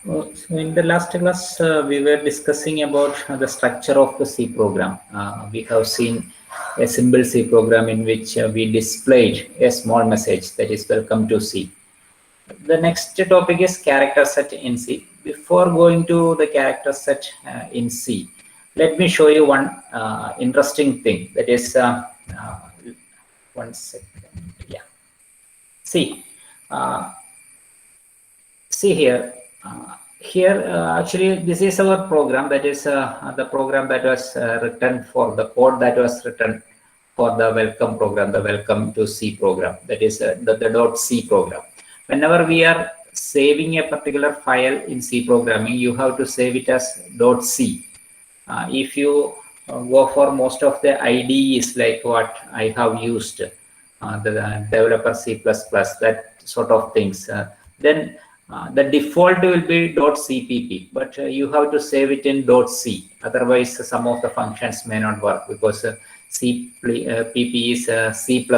So in the last class, we were discussing about the structure of the C program. We have seen a simple C program in which we displayed a small message that is welcome to C. The next topic is character set in C. Before going to the character set in C, let me show you one interesting thing. That is, 1 second. Yeah. See. See here. Actually, this is our program. That is the program that was written for the code that was written for the welcome program, the welcome to C program. That is the .c program. Whenever we are saving a particular file in C programming, you have to save it as .c. If you go for most of the IDEs like what I have used, the developer C++, that sort of things, then the default will be .cpp, but you have to save it in .c. Otherwise, some of the functions may not work because CPP is C++,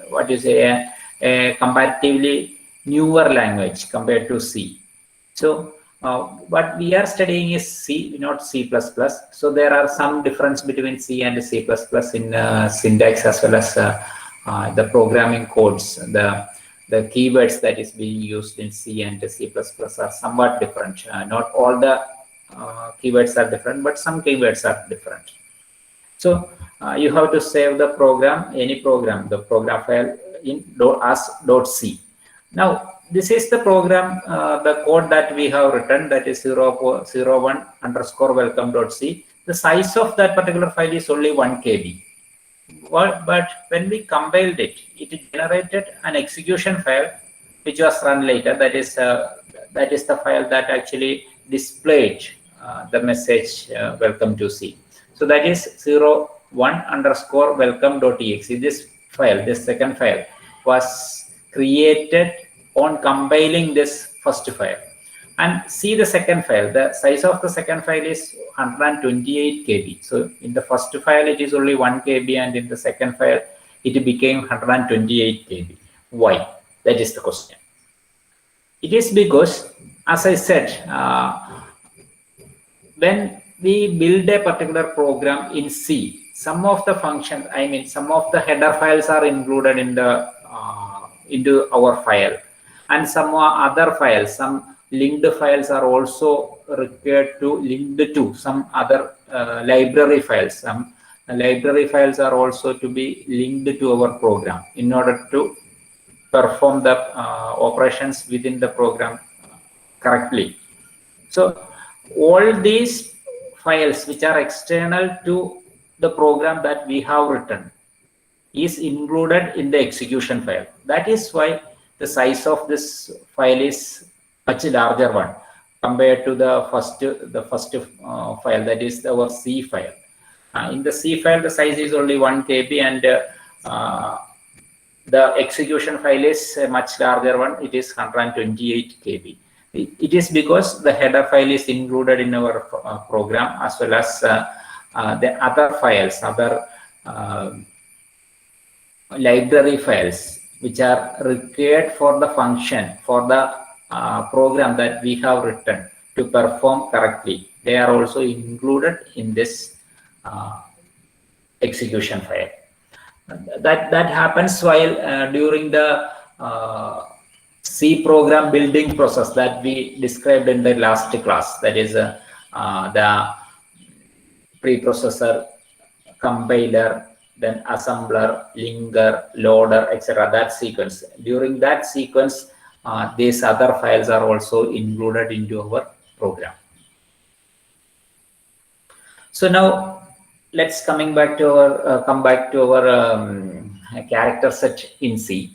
what you say, a comparatively newer language compared to C. So what we are studying is C, not C++. So there are some difference between C and C++ in syntax as well as the programming codes. The keywords that is being used in C and C++ are somewhat different. Not all the keywords are different, but some keywords are different. So you have to save the program, any program, the program file in as .c. Now, this is the program, the code that we have written, that is 001 underscore welcome.c. The size of that particular file is only 1 KB. But when we compiled it, it generated an execution file which was run later. That is the file that actually displayed the message welcome to C. So that is 01 underscore welcome.exe. This file, this second file, was created on compiling this first file. And see the second file, the size of the second file is 128 KB. So in the first file, it is only 1 KB, and in the second file, it became 128 KB. Why? That is the question. It is because, as I said, when we build a particular program in C, some of the functions, I mean, some of the header files are included in the into our file, and some other files, some linked files are also required to linked to some other library files. Some library files are also to be linked to our program in order to perform the operations within the program correctly. So all these files which are external to the program that we have written is included in the execution file. That is why the size of this file is much larger one compared to the first file, that is our C file. In the C file, the size is only 1 KB, and the execution file is a much larger one. It is 128 KB. It is because the header file is included in our program, as well as the other files, other library files which are required for the function, for the program that we have written to perform correctly. They are also included in this execution file. That happens while during the C program building process that we described in the last class. That is the preprocessor, compiler, then assembler, linker, loader, etc. That sequence. During that sequence, these other files are also included into our program. So now let's come back to our character set in C.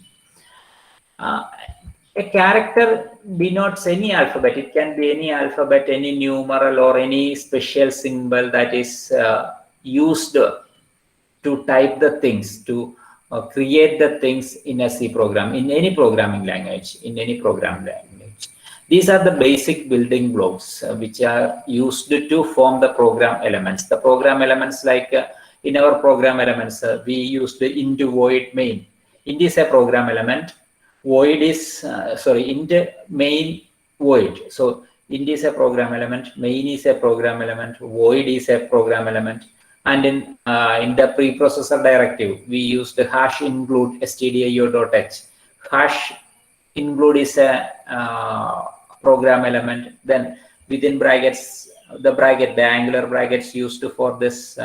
A character denotes any alphabet. It can be any alphabet, any numeral, or any special symbol that is used to type the things, to create the things in a C program, in any programming language, These are the basic building blocks which are used to form the program elements. The program elements, like in our program elements, we use the int void main. Int is a program element. void is int main void. So int is a program element, main is a program element, void is a program element, and in the preprocessor directive we used hash include stdio.h. Hash include is a program element. Then within brackets, the angular brackets used for this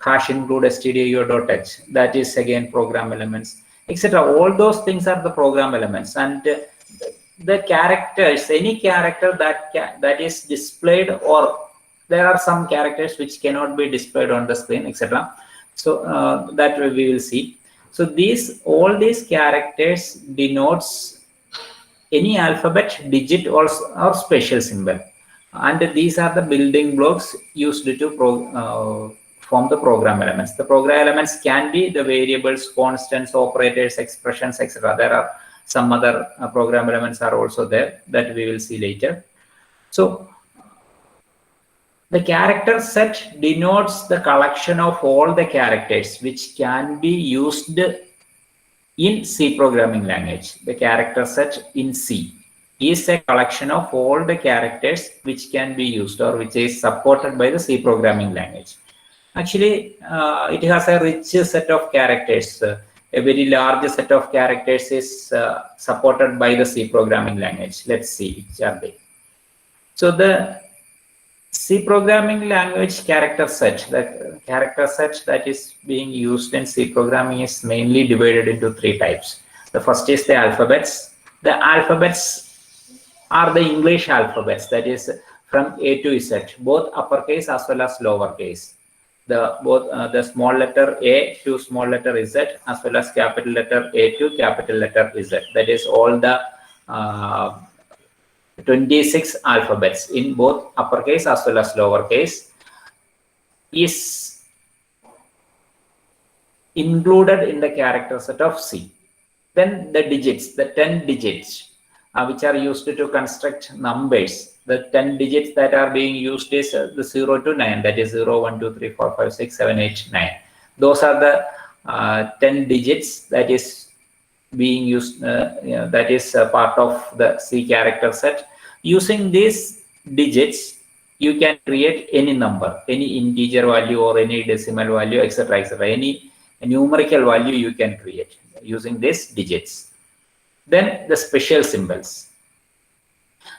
hash include stdio.h, that is again program elements, etc. All those things are the program elements. And the characters, any character that is displayed, or there are some characters which cannot be displayed on the screen, etc. So that we will see. So all these characters denotes any alphabet, digit, or special symbol, and these are the building blocks used to form the program elements. The program elements can be the variables, constants, operators, expressions, etc. There are some other program elements are also there that we will see later. So the character set denotes the collection of all the characters which can be used in C programming language. The character set in C is a collection of all the characters which can be used or which is supported by the C programming language. Actually, it has a rich set of characters. A very large set of characters is supported by the C programming language. Let's see which are they. So the C programming language character set, the character set that is being used in C programming is mainly divided into three types. The first is the alphabets. The alphabets are the English alphabets, that is from A to Z, both uppercase as well as lowercase. The small letter A to small letter Z as well as capital letter A to capital letter Z. That is all the 26 alphabets in both uppercase as well as lowercase is included in the character set of C. Then the digits, the 10 digits which are used to construct numbers. The 10 digits that are being used is the 0 to 9, that is 0, 1, 2, 3, 4, 5, 6, 7, 8, 9. Those are the 10 digits that is being used, that is part of the C character set. Using these digits, you can create any number, any integer value or any decimal value, etc., etc. Any numerical value you can create using these digits. Then the special symbols.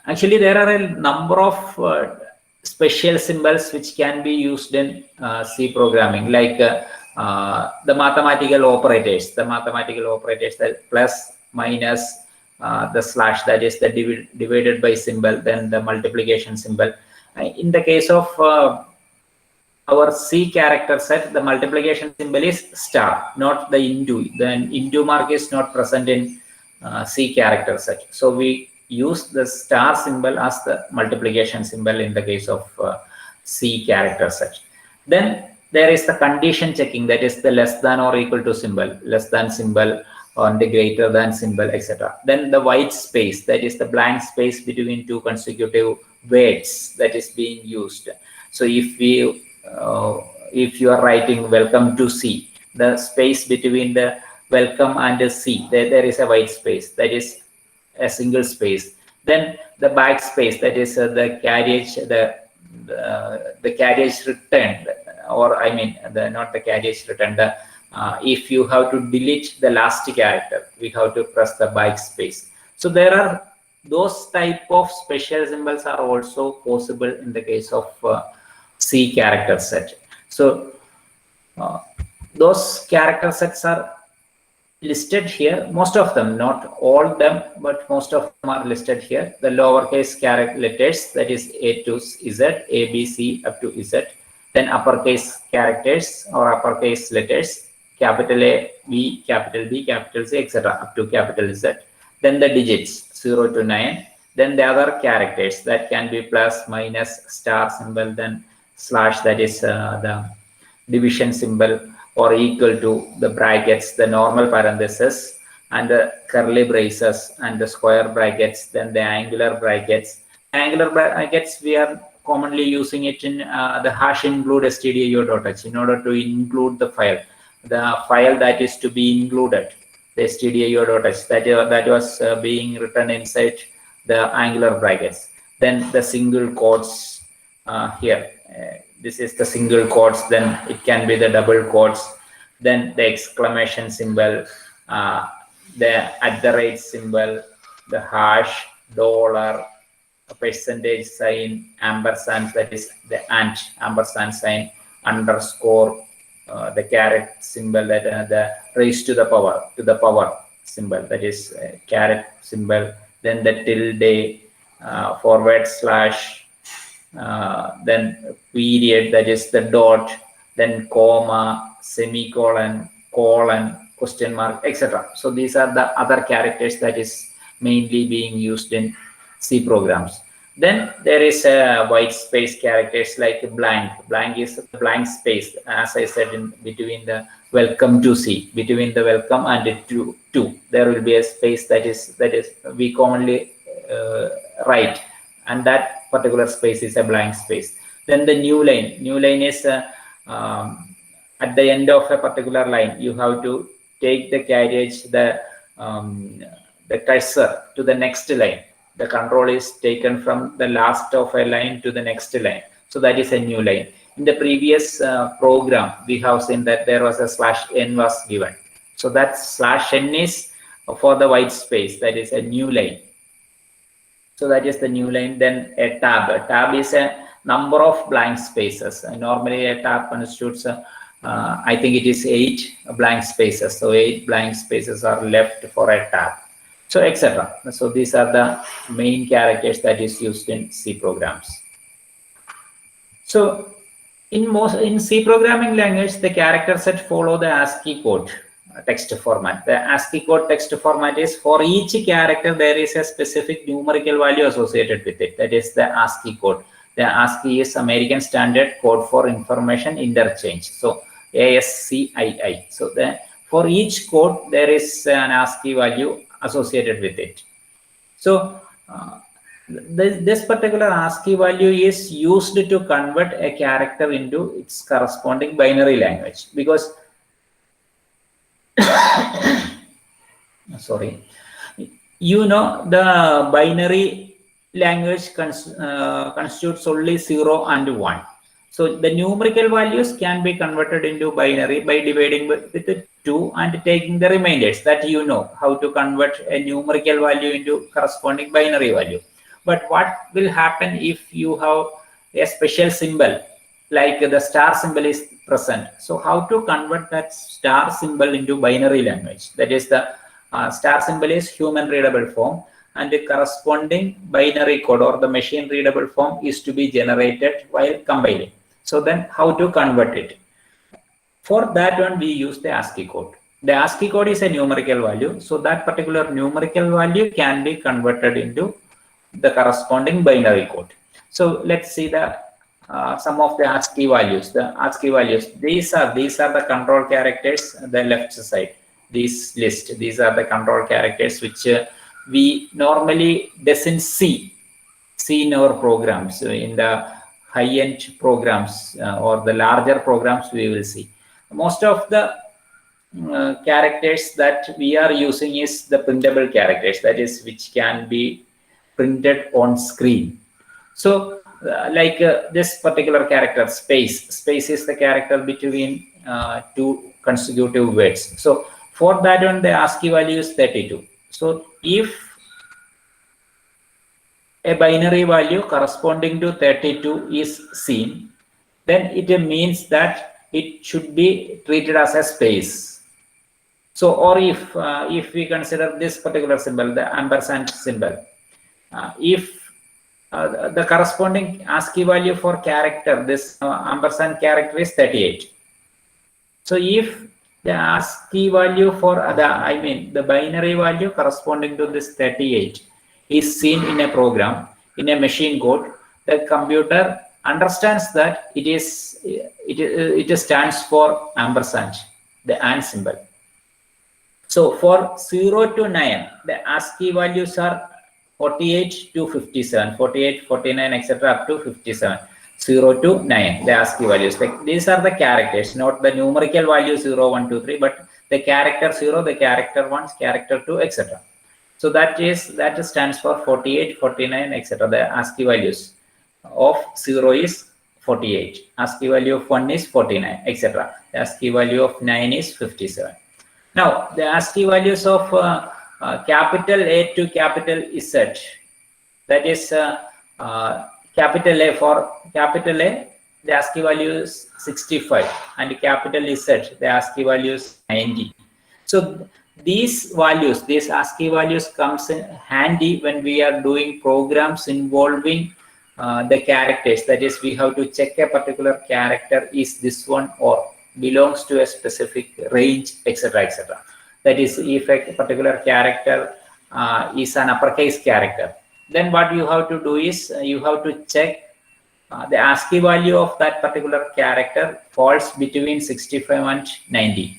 Actually, there are a number of special symbols which can be used in C programming, like the mathematical operators. The mathematical operators, the plus, minus, the slash, that is the divided by symbol, then the multiplication symbol. In the case of our C character set, the multiplication symbol is star, not the into. The into mark is not present in C character set. So we use the star symbol as the multiplication symbol in the case of C character set. Then there is the condition checking, that is the less than or equal to symbol, less than symbol, or the greater than symbol, etc. Then the white space, that is the blank space between two consecutive words that is being used. So if you are writing welcome to C, the space between the welcome and the C, there is a white space, that is a single space. Then the backspace, that is the carriage, the carriage returned, or I mean not the carriage returned. If you have to delete the last character, we have to press the backspace. So there are those type of special symbols are also possible in the case of C character set. So those character sets are listed here, most of them, not all of them, but most of them are listed here. The lowercase character letters, that is A to Z, A, B, C up to Z. Then uppercase characters or uppercase letters, capital A, B, capital B, capital C, etc. up to capital Z. Then the digits 0 to 9. Then the other characters that can be plus, minus, star symbol, then slash, that is the division symbol, or equal to, the brackets, the normal parenthesis, and the curly braces, and the square brackets, then the angular brackets. Angular brackets, we are commonly using it in the hash include stdio.h in order to include the file that is to be included. the stdio.h, that was being written inside the angular brackets. Then the single quotes here. This is the single quotes, then it can be the double quotes, then the exclamation symbol, the @ symbol, the hash, dollar, a percentage sign, ampersand, that is the ampersand sign, underscore, the caret symbol, that the raised to the power symbol, that is caret symbol, then the tilde, forward slash, then period, that is the dot, then comma, semicolon, colon, question mark, etc. So these are the other characters that is mainly being used in C programs. Then there is a white space characters like blank. Blank is a blank space, as I said, in between the welcome to C, between the welcome and the to, there will be a space that is we commonly write, and that particular space is a blank space. Then the new line is at the end of a particular line, you have to take the carriage, the cursor to the next line. The control is taken from the last of a line to the next line. So that is a new line. In the previous program, we have seen that there was a /n was given. So that /n is for the white space. That is a new line. So that is the new line. Then a tab. A tab is a number of blank spaces. Normally a tab constitutes, I think it is 8 blank spaces. So 8 blank spaces are left for a tab. So etc. So these are the main characters that is used in C programs. So in C programming language, the character set follow the Ascii code text format. The Ascii code text format is for each character there is a specific numerical value associated with it. That is the Ascii code. The Ascii is American Standard Code for Information Interchange. So ASCII. So for each code there is an Ascii value associated with it. So this particular Ascii value is used to convert a character into its corresponding binary language, because sorry, you know, the binary language constitutes only 0 and 1. So the numerical values can be converted into binary by dividing with 2 and taking the remainders. That you know how to convert a numerical value into corresponding binary value. But what will happen if you have a special symbol, like the star symbol is present? So how to convert that star symbol into binary language? That is, the star symbol is human readable form, and the corresponding binary code or the machine readable form is to be generated while compiling. So then how to convert it? For that one, we use the Ascii code. The Ascii code is a numerical value. So that particular numerical value can be converted into the corresponding binary code. So let's see the some of the Ascii values. The Ascii values, these are the control characters on the left side. This list, these are the control characters which we normally doesn't see in our programs. In the high-end programs or the larger programs, we will see most of the characters that we are using is the printable characters, that is, which can be printed on screen. So like this particular character, space is the character between 2 consecutive words. So for that one, the Ascii value is 32. So if a binary value corresponding to 32 is seen, then it means that it should be treated as a space. So, or if we consider this particular symbol, the ampersand symbol, if the corresponding Ascii value for character, this ampersand character is 38. So if the Ascii value for the binary value corresponding to this 38 is seen in a program, in a machine code, the computer understands that it stands for ampersand, the AND symbol. So for 0 to 9, the Ascii values are 48 to 57, 48, 49, etc. up to 57. 0 to 9, the Ascii values. Like, these are the characters, not the numerical value 0, 1, 2, 3, but the character 0, the character 1, character 2, etc. So that stands for 48, 49, etc. The ASCII values of 0 is 48. ASCII value of 1 is 49, etc. The ASCII value of 9 is 57. Now, the ASCII values of capital A to capital Z, that is capital A, for capital A, the ASCII value is 65, and capital Z, the ASCII value is 90. So these values, these ASCII values comes in handy when we are doing programs involving the characters. That is, we have to check a particular character, is this one or belongs to a specific range, etc., etc. That is, if a particular character is an uppercase character, then what you have to do is you have to check the ASCII value of that particular character falls between 65 and 90.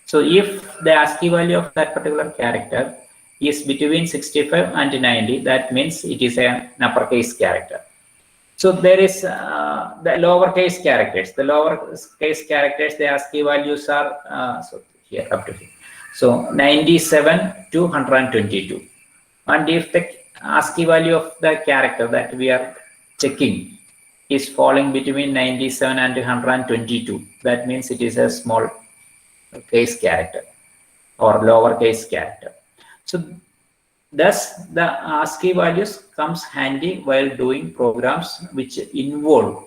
So if the ASCII value of that particular character is between 65 and 90, that means it is an uppercase character. So there is the lowercase characters. The lowercase characters, the ASCII values are so here up to here. So 97 to 122. And if the ASCII value of the character that we are checking is falling between 97 and 122, that means it is a small case character or lowercase character. So thus the ASCII values comes handy while doing programs which involve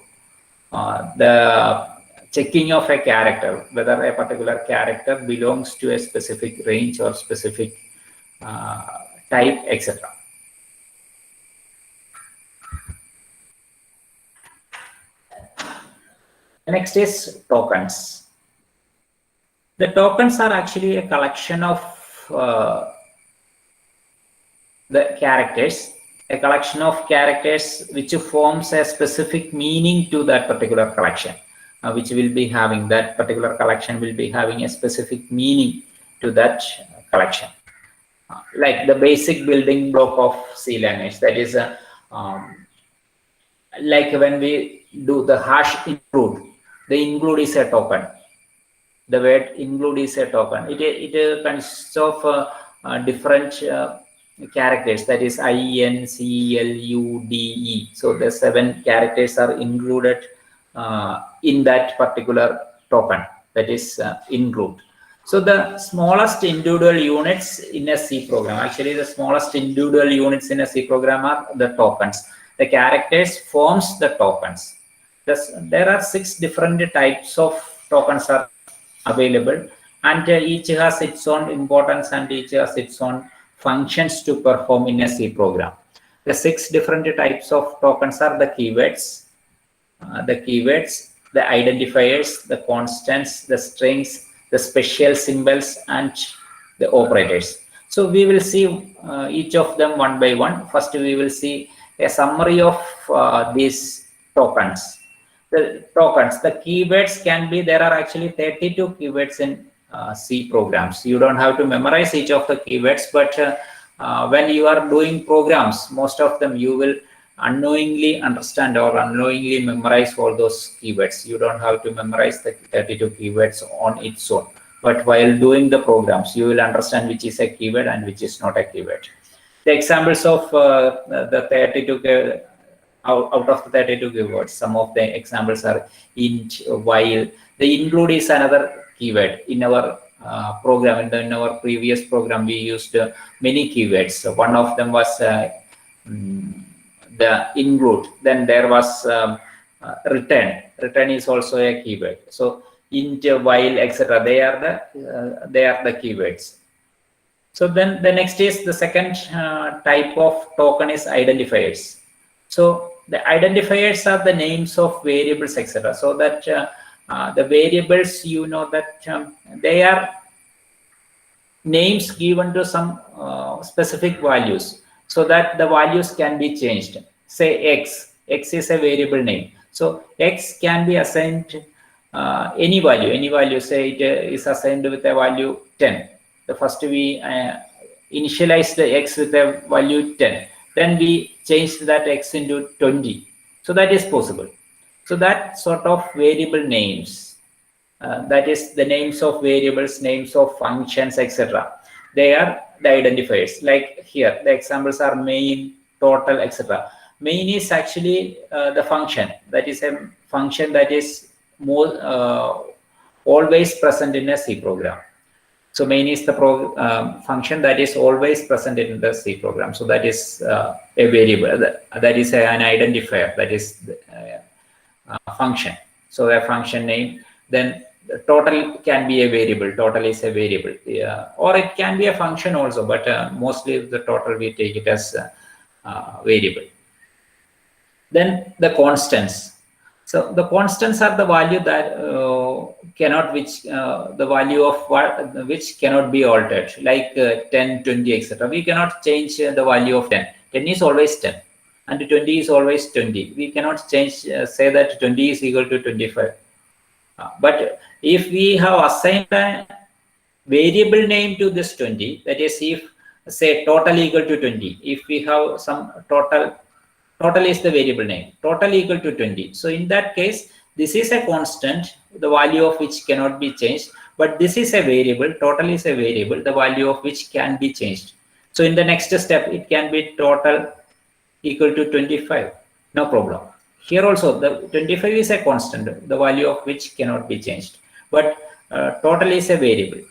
the checking of a character, whether a particular character belongs to a specific range or specific type, etc. Next is tokens. The tokens are actually a collection of the characters, a collection of characters which forms a specific meaning to that particular collection, which will be having, that particular collection will be having a specific meaning to that collection. Like the basic building block of C language, that is like when we do the hash include, the include is a token. The word include is a token. It consists of different characters, that is INCLUDE. So the 7 characters are included in that particular token, that is include. So the smallest individual units in a C program, actually the smallest individual units in a C program are the tokens. The characters forms the tokens. There are 6 different types of tokens are available, and each has its own importance and each has its own functions to perform in a C program. The 6 different types of tokens are the keywords, the identifiers, the constants, the strings, the special symbols, and the operators. So we will see each of them one by one. First, we will see a summary of these tokens. The tokens, the keywords can be, there are actually 32 keywords in C programs. You don't have to memorize each of the keywords, but when you are doing programs, most of them you will unknowingly understand or unknowingly memorize all those keywords. You don't have to memorize the 32 keywords on its own, but while doing the programs, you will understand which is a keyword and which is not a keyword. The examples of the 32 out of the 32 keywords, some of the examples are int, while. The include is another keyword. In our program, in our previous program, we used many keywords. So one of them was the include. Then there was return. Return is also a keyword. So int, while, etc. They are the keywords. So then the next is the second type of token is identifiers. So the identifiers are the names of variables, etc. So that the variables, you know that they are names given to some specific values, so that the values can be changed. Say x is a variable name. So x can be assigned any value. Say it is assigned with a value 10. The first we initialize the x with a value 10. Then we changed that x into 20. So that is possible. So that sort of variable names that is the names of variables, names of functions, etc. They are the identifiers. Like here, the examples are main, total, etc. Main is actually the function. That is a function that is more always present in a C program. So main is the function that is always present in the C program. So that is a variable. That is an identifier. That is function. So a function name. Then the total can be a variable. Total is a variable, or it can be a function also. But mostly the total we take it as variable. Then the constants. So the constants are the value that the value of what which cannot be altered, like 10, 20, etc. We cannot change the value of 10. 10 is always 10, and 20 is always 20. We cannot change, say that 20 is equal to 25. But if we have assigned a variable name to this 20, that is, if say total equal to 20, if we have some total is the variable name, total equal to 20. So in that case, this is a constant, the value of which cannot be changed, but this is a variable, total is a variable, the value of which can be changed. So in the next step, it can be total equal to 25, no problem. Here also, the 25 is a constant, the value of which cannot be changed, but total is a variable,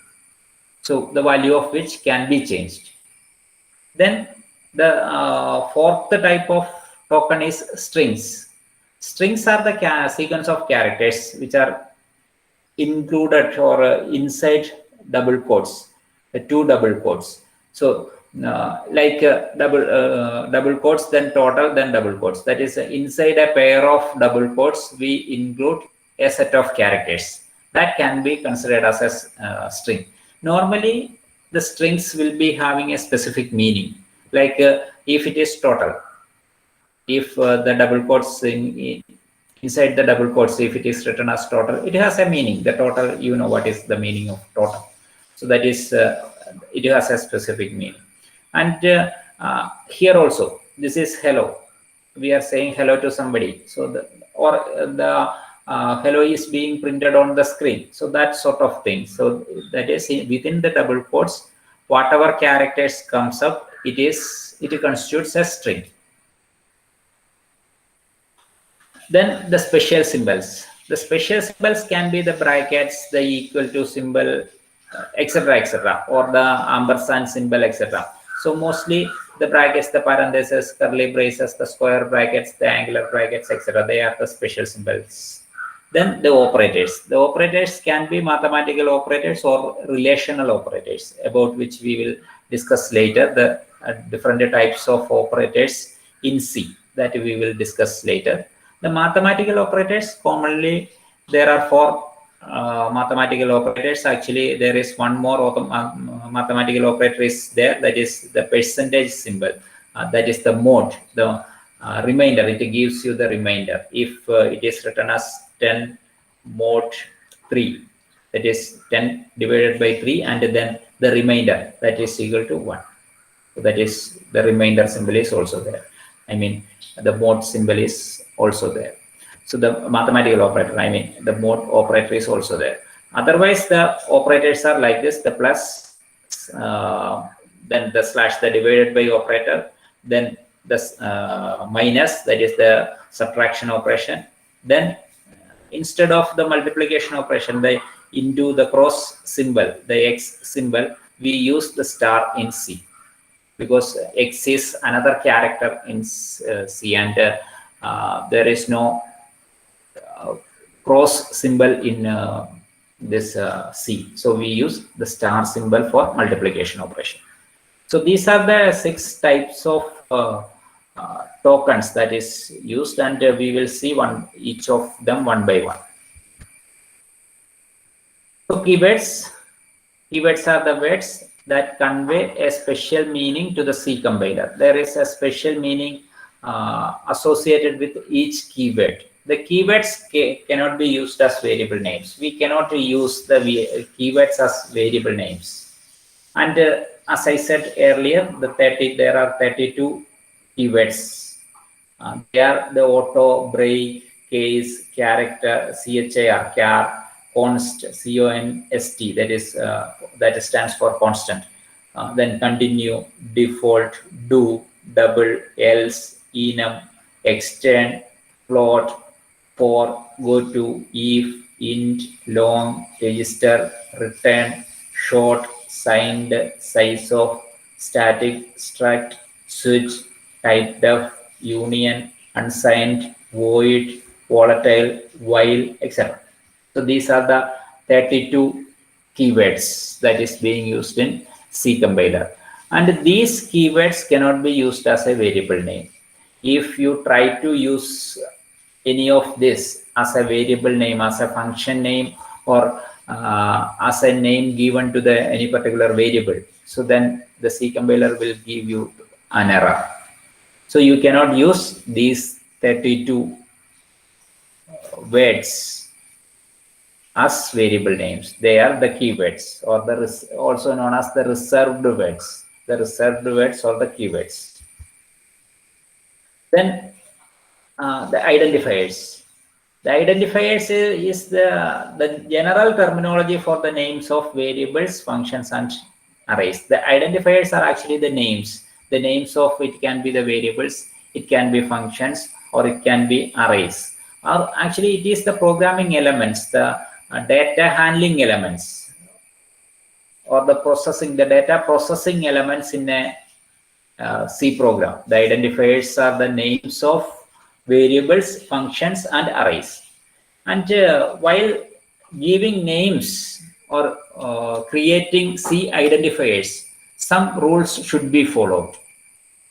so the value of which can be changed. Then the fourth type of token is strings. Strings are the sequence of characters which are included or inside double quotes, the two double quotes. So like double quotes, then total, then double quotes. That is, inside a pair of double quotes, we include a set of characters that can be considered as a string. Normally, the strings will be having a specific meaning. Like if it is total, if the double quotes inside the double quotes, if it is written as total, it has a meaning. The total, you know what is the meaning of total. So that is, it has a specific meaning. And here also, this is hello. We are saying hello to somebody. So the hello is being printed on the screen. So that sort of thing. So that is within the double quotes, whatever characters comes up, it constitutes a string. Then the special symbols. The special symbols can be the brackets, the equal to symbol, etc., etc., or the ampersand symbol, etc. So mostly the brackets, the parentheses, curly braces, the square brackets, the angular brackets, etc. They are the special symbols. Then the operators. The operators can be mathematical operators or relational operators, about which we will discuss later. The different types of operators in C that we will discuss later. The mathematical operators, commonly there are four mathematical operators. Actually, there is one more mathematical operator is there, that is the percentage symbol. That is the mode, the remainder. It gives you the remainder. If it is written as 10 mod 3, that is 10 divided by 3, and then the remainder, that is equal to 1. So that is, the remainder symbol is also there. I mean, the mode symbol is also there. So the mathematical operator, I mean, the mode operator is also there. Otherwise, the operators are like this: the plus, then the slash, the divided by operator, then the minus, that is the subtraction operation. Then instead of the multiplication operation, the into the cross symbol, the X symbol, we use the star in C, because X is another character in C, and there is no cross symbol in this C. So we use the star symbol for multiplication operation. So these are the 6 types of tokens that is used, and we will see each of them one by one. So keywords are the words that convey a special meaning to the C compiler. There is a special meaning associated with each keyword. The keywords cannot be used as variable names. We cannot use the keywords as variable names. And as I said earlier, there are 32 keywords. They are the auto, break, case, character, char, char, const, const, that is that stands for constant. Then continue, default, do, double, else, enum, extend, float, for, go to, if, int, long, register, return, short, signed, size of, static, struct, switch, type def, union, unsigned, void, volatile, while, etc. So these are the 32 keywords that is being used in C compiler. And these keywords cannot be used as a variable name. If you try to use any of this as a variable name, as a function name, or as a name given to the any particular variable, so then the C compiler will give you an error. So you cannot use these 32 words as variable names. They are the keywords, or the also known as the reserved words. The reserved words or the keywords. Then the identifiers. The identifiers is the general terminology for the names of variables, functions, and arrays. The identifiers are actually the names. The names of it can be the variables, it can be functions, or it can be arrays. Or actually, it is the programming elements, the data handling elements, or the data processing elements in a C program. The identifiers are the names of variables, functions, and arrays. And while giving names or creating C identifiers, some rules should be followed.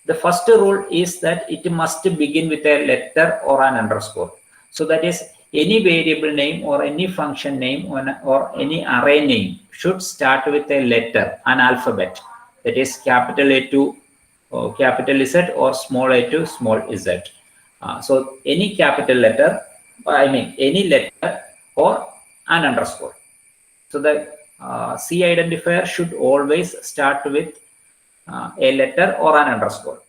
The first rule is that it must begin with a letter or an underscore. So that is, any variable name or any function name or any array name should start with a letter, an alphabet. That is capital A to capital Z or small a to small z. So any capital letter, any letter or an underscore. So the C identifier should always start with a letter or an underscore.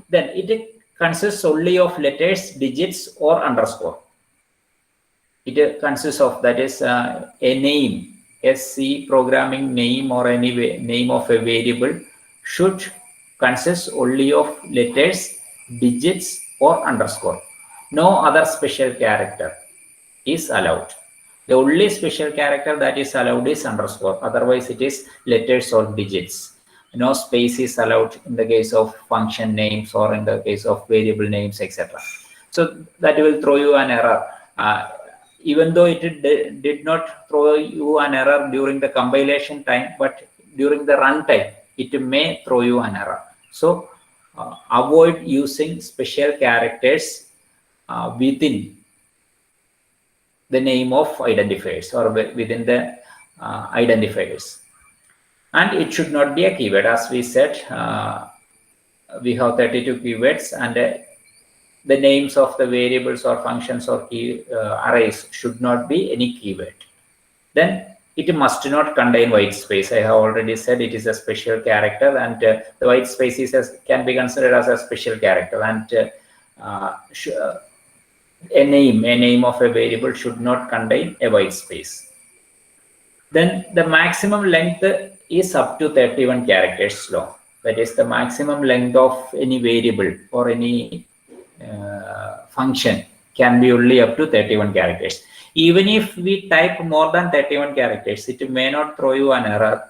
Then it consists only of letters, digits, or underscore. It consists of, that is a name, a C programming name or any name of a variable should consist only of letters, digits, or underscore. No other special character is allowed. The only special character that is allowed is underscore. Otherwise, it is letters or digits. No space is allowed in the case of function names or in the case of variable names, etc. So that will throw you an error. Even though it did not throw you an error during the compilation time, but during the runtime, it may throw you an error. So avoid using special characters within the name of identifiers or within the identifiers. And it should not be a keyword. As we said, we have 32 keywords, and the names of the variables or functions or arrays should not be any keyword. Then it must not contain white space. I have already said it is a special character, and the white space can be considered as a special character. And a name of a variable should not contain a white space. Then the maximum length is up to 31 characters long. That is, the maximum length of any variable or any function can be only up to 31 characters. Even if we type more than 31 characters, it may not throw you an error,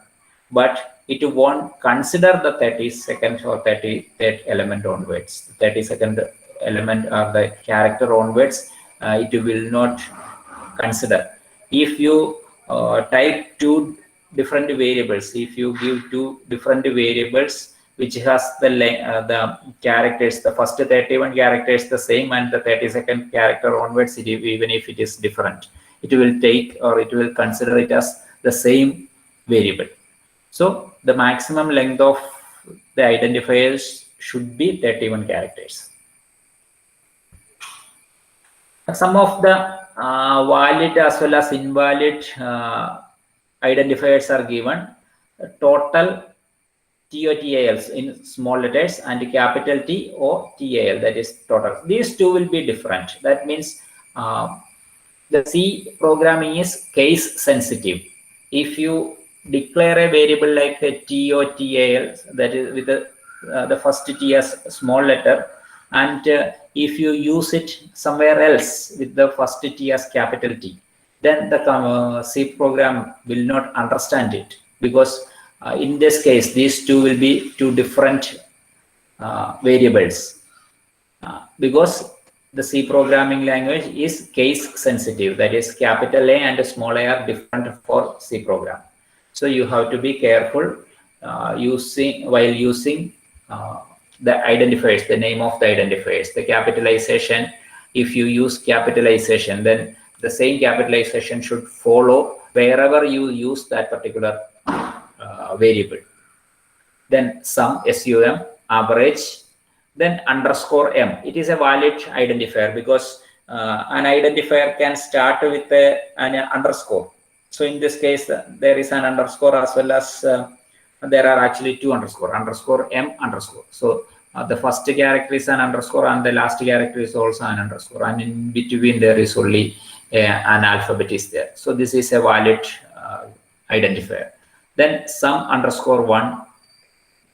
but it won't consider the 32nd or 33rd element onwards. The 32nd element or the character onwards, it will not consider. If you type two different variables, if you give two different variables which has the characters, the first 31 characters the same and the 32nd character onwards, even if it is different, it will take or it will consider it as the same variable. So the maximum length of the identifiers should be 31 characters. Some of the valid as well as invalid identifiers are given. Total TOTALs in small letters and capital T or TAL, that is total. These two will be different. That means The C programming is case sensitive. If you declare a variable like a T or TAL, that is with the first T as a small letter, and if you use it somewhere else with the first T as capital T, then the C program will not understand it, because in this case these two will be two different variables, because the C programming language is case sensitive, that is capital A and small a are different for C program. So you have to be careful while using the identifiers, the name of the identifiers, the capitalization. If you use capitalization, then the same capitalization should follow wherever you use that particular variable. Then sum, SUM, average, then underscore M. It is a valid identifier, because an identifier can start with an underscore. So in this case, there is an underscore as well as there are actually two underscore M underscore. So the first character is an underscore and the last character is also an underscore, and in between there is only an alphabet is there. So this is a valid identifier. Then sum underscore 1,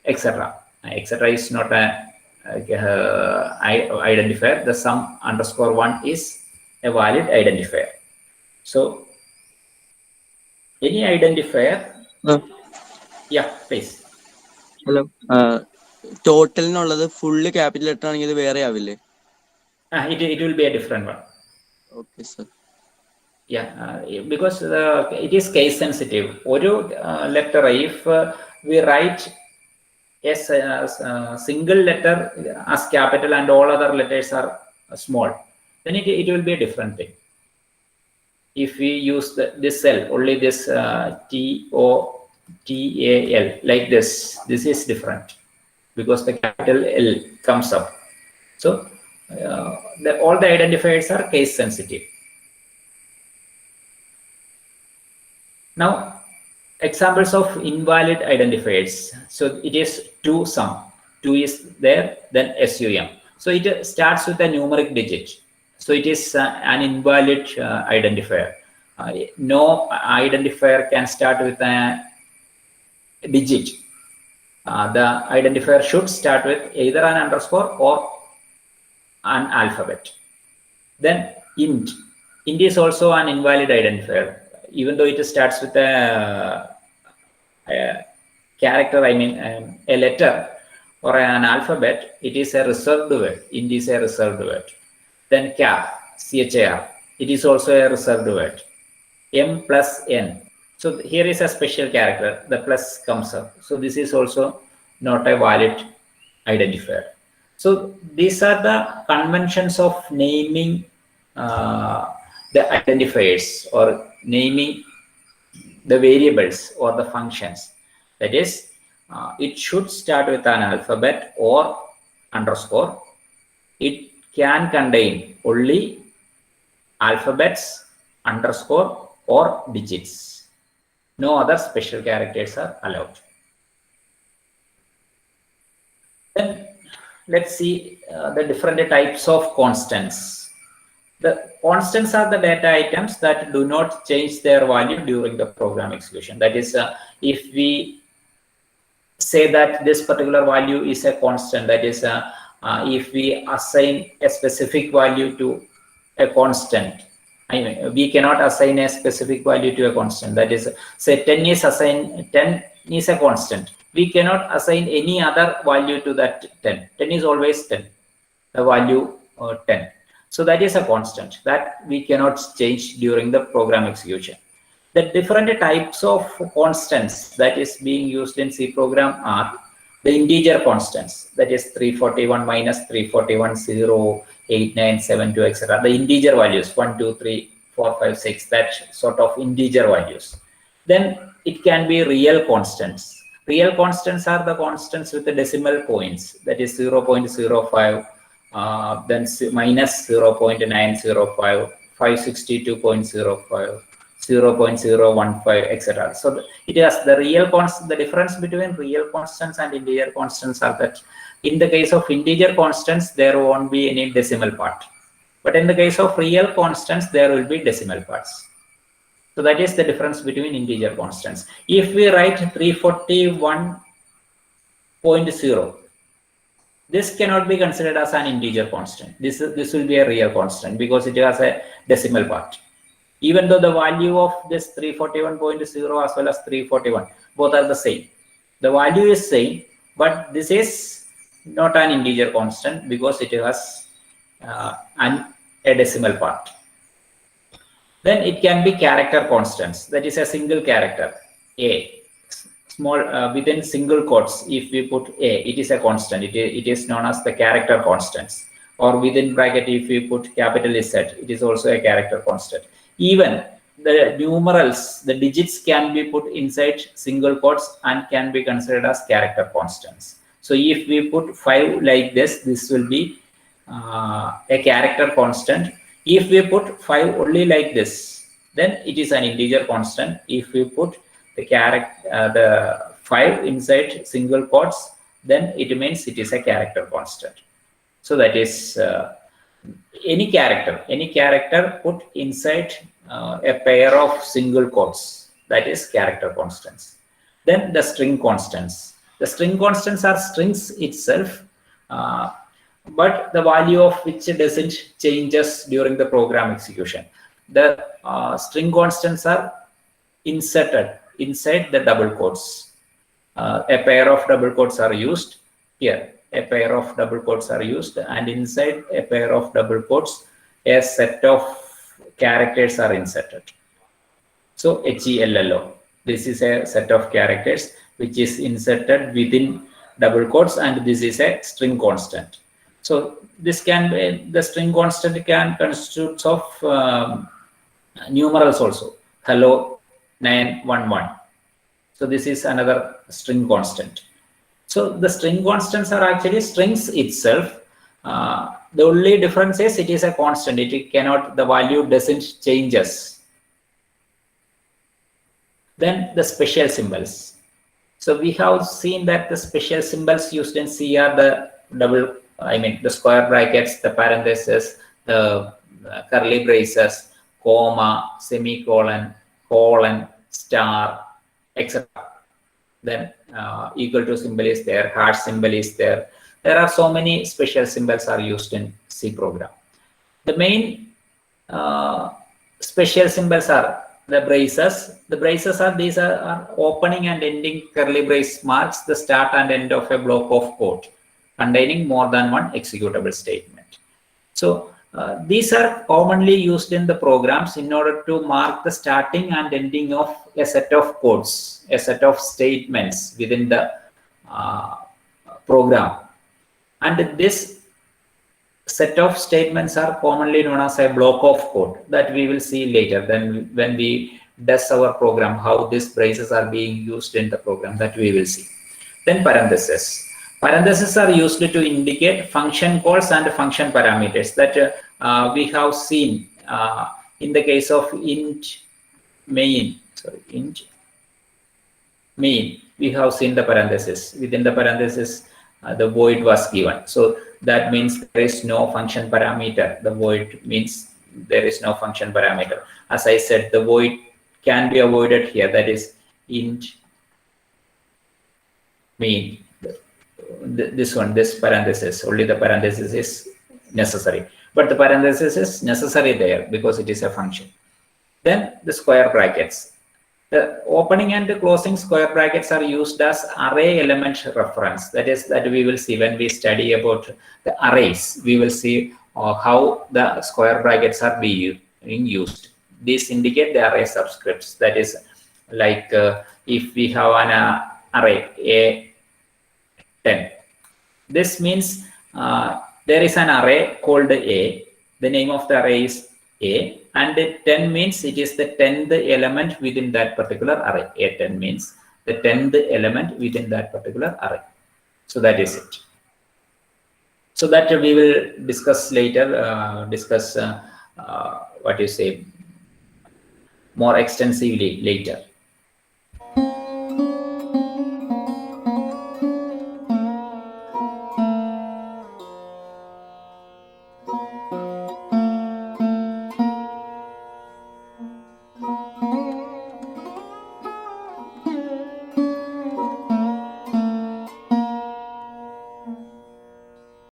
etc. Etc. is not a identifier. The sum underscore 1 is a valid identifier. So any identifier, yeah, please. Hello. Total nulladu full capital letter aanengil idu vere aville? It will be a different one. Okay, sir. Yeah, because it is case sensitive. Oru letter, if we write a single letter as capital and all other letters are small, then it will be a different thing. If we use this cell, only this TOTAL, like this is different, because the capital L comes up. So all the identifiers are case sensitive. Now, examples of invalid identifiers. So it is 2 sum. 2 is there, then SUM. So it starts with a numeric digit. So it is an invalid identifier. No identifier can start with a digit. The identifier should start with either an underscore or an alphabet. Then int. Int is also an invalid identifier. Even though it starts with a character, I mean a letter or an alphabet, it is a reserved word. Int is a reserved word. Then char, CHAR, it is also a reserved word. M plus N. So here is a special character, the plus comes up. So this is also not a valid identifier. So these are the conventions of naming the identifiers, or naming the variables or the functions. That is, it should start with an alphabet or underscore. It can contain only alphabets, underscore, or digits. No other special characters are allowed. Then let's see the different types of constants. The constants are the data items that do not change their value during the program execution. That is, if we say that this particular value is a constant, that is, if we assign a specific value to a constant, I mean, we cannot assign a specific value to a constant. That is, say 10 is assigned, 10 is a constant. We cannot assign any other value to that 10. 10 is always 10, the value 10. So that is a constant that we cannot change during the program execution. The different types of constants that is being used in C program are the integer constants, that is 341 minus 341, 0, 8, 9, 7, 2, etc. The integer values 1, 2, 3, 4, 5, 6, that sort of integer values. Then it can be real constants. Real constants are the constants with the decimal points, that is 0.05, then minus 0.905, 562.05, 0.015, etc. So it has the real constant. The difference between real constants and integer constants are that in the case of integer constants, there won't be any decimal part. But in the case of real constants, there will be decimal parts. So that is the difference between integer constants. If we write 341.0, this cannot be considered as an integer constant. This will be a real constant because it has a decimal part. Even though the value of this 341.0 as well as 341, both are the same. The value is same, but this is not an integer constant because it has a decimal part. Then it can be character constants. That is a single character, A. Small within single quotes, if we put A, it is a constant. It is known as the character constants. Or within bracket, if we put capital Z, it is also a character constant. Even the numerals, the digits can be put inside single quotes and can be considered as character constants. So if we put 5 like this will be a character constant. If we put 5 only like this, then it is an integer constant. If we put the 5 inside single quotes, then it means it is a character constant. So that is any character put inside a pair of single quotes, that is character constants. Then the string constants. The string constants are strings itself, but the value of which doesn't changes during the program execution. The string constants are inserted inside the double quotes. A pair of double quotes are used here. A pair of double quotes are used, and inside a pair of double quotes, a set of characters are inserted. So HELLO, this is a set of characters which is inserted within double quotes, and this is a string constant. So this can be, the string constant can constitute of numerals also. Hello 911. So this is another string constant. So the string constants are actually strings itself. The only difference is it is a constant. It cannot, the value doesn't changes. Then the special symbols. So we have seen that the special symbols used in C are the the square brackets, the parentheses, the curly braces, comma, semicolon, colon, star, etc. Then equal to symbol is there, heart symbol is there. There are so many special symbols are used in C program. The main special symbols are the braces. The braces are, these are opening and ending curly brace marks the start and end of a block of code containing more than one executable statement. So these are commonly used in the programs in order to mark the starting and ending of a set of codes, a set of statements within the program. And this set of statements are commonly known as a block of code that we will see later. Then when we test our program, how these braces are being used in the program, that we will see. Then parentheses. Parentheses are used to indicate function calls and function parameters that we have seen in the case of int main. We have seen the parentheses. Within the parentheses, the void was given. So that means there is no function parameter. The void means there is no function parameter. As I said, the void can be avoided here. That is int main. This parenthesis, only the parenthesis is necessary. But the parenthesis is necessary there because it is a function. Then the square brackets. The opening and closing square brackets are used as array element reference. That is, that we will see when we study about the arrays. We will see how the square brackets are being used. These indicate the array subscripts. That is, like if we have an array A10. This means there is an array called A. The name of the array is A. And 10 means it is the 10th element within that particular array. A10 means the 10th element within that particular array. So that is it. So that we will discuss later, what you say, more extensively later.